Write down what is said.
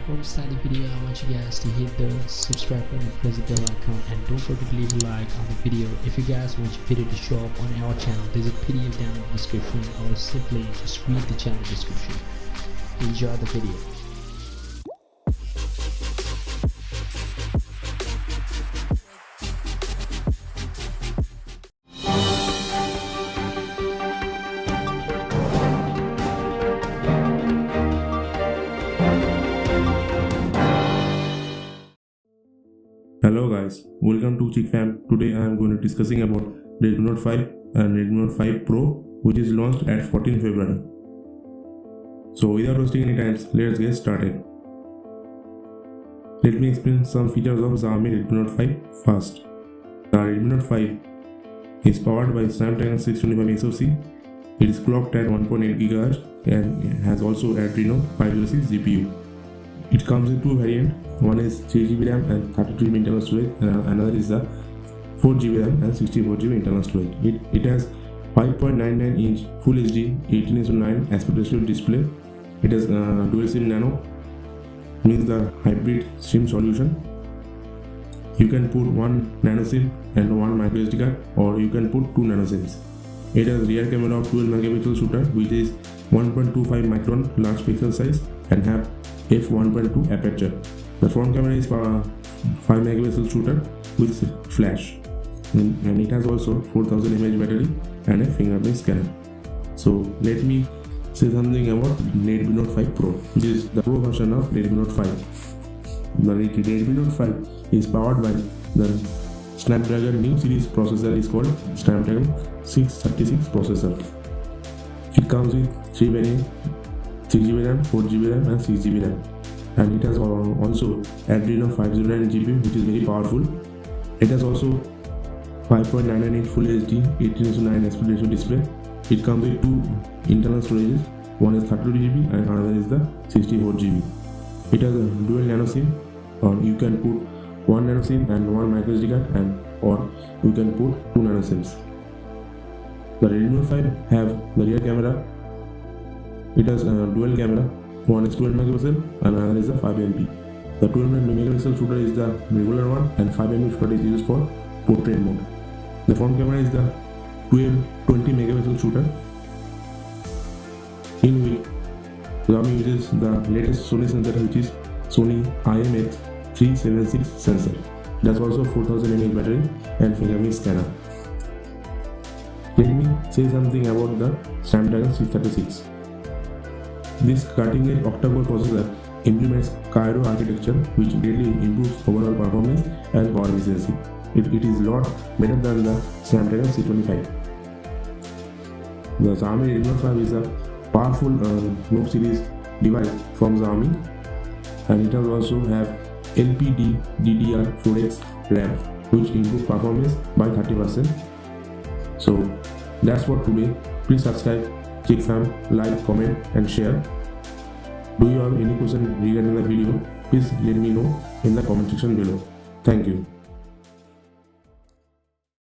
Before we start the video, I want you guys to hit the subscribe button and press the bell icon, and don't forget to leave a like on the video. If you guys want your video to show up on our channel, there's a PDF down in the description, or simply just read the channel description. Enjoy the video. Hello guys, welcome to ChickFam. Today I am going to discussing about Redmi Note 5 and Redmi Note 5 Pro, which is launched at 14 February. So without wasting any time, let's get started. Let me explain some features of Xiaomi Redmi Note 5 first. The Redmi Note 5 is powered by Snapdragon 625 SoC. It is clocked at 1.8 GHz and has also Adreno 506 GPU. It comes in two variants. One is 3GB RAM and 32GB internal storage, and another is the 4GB RAM and 64GB internal storage. It has 5.99 inch Full HD 18:9 aspect ratio display. It has dual SIM nano, means the hybrid SIM solution. You can put one nano SIM and one micro SD card, or you can put two nano SIMs. It has rear camera of 12 megapixel shooter, which is 1.25 micron large pixel size and have f1.2 aperture. The front camera is 5 megapixel shooter with flash, and it has also 4000 mAh battery and a fingerprint scanner. So let me say something about Redmi Note 5 Pro, which is the Pro version of Redmi Note 5. The Redmi Note 5 is powered by the Snapdragon new series processor is called Snapdragon 636 processor. It comes with 3 variants: 6GB RAM, 4GB RAM and 6GB RAM. And it has also Adreno 509 GPU, which is very powerful. It has also 5.99 inch Full HD 18:9 aspect ratio display. It comes with two internal storages. One is 32GB and another is the 64GB. It has a dual nano SIM, or you can put one nano SIM and one micro SD card, or you can put two nano SIMs. The Redmi Note 5 have the rear camera. It has a dual camera. One is 12 megapixel and another is a 5 MP. The 12 megapixel shooter is the regular one, and 5 MP shooter is used for portrait mode. The front camera is the 20 megapixel shooter, in which Xiaomi uses the latest Sony sensor, which is Sony IMX376 sensor. It has also 4000 mAh battery and fingerprint scanner. Let me say something about the Snapdragon 636. This cutting-edge octa-core processor implements Cairo architecture, which greatly improves overall performance and power efficiency. It is a lot better than the Snapdragon 625. The Xiaomi Redmi Note 5 is a powerful Note series device from Xiaomi, and it has also have LPDDR4X RAM, which improves performance by 30%. So that's for today. Please subscribe, ChickFam, like, comment and share. Do you have any question regarding the video? Please let me know in the comment section below. Thank you.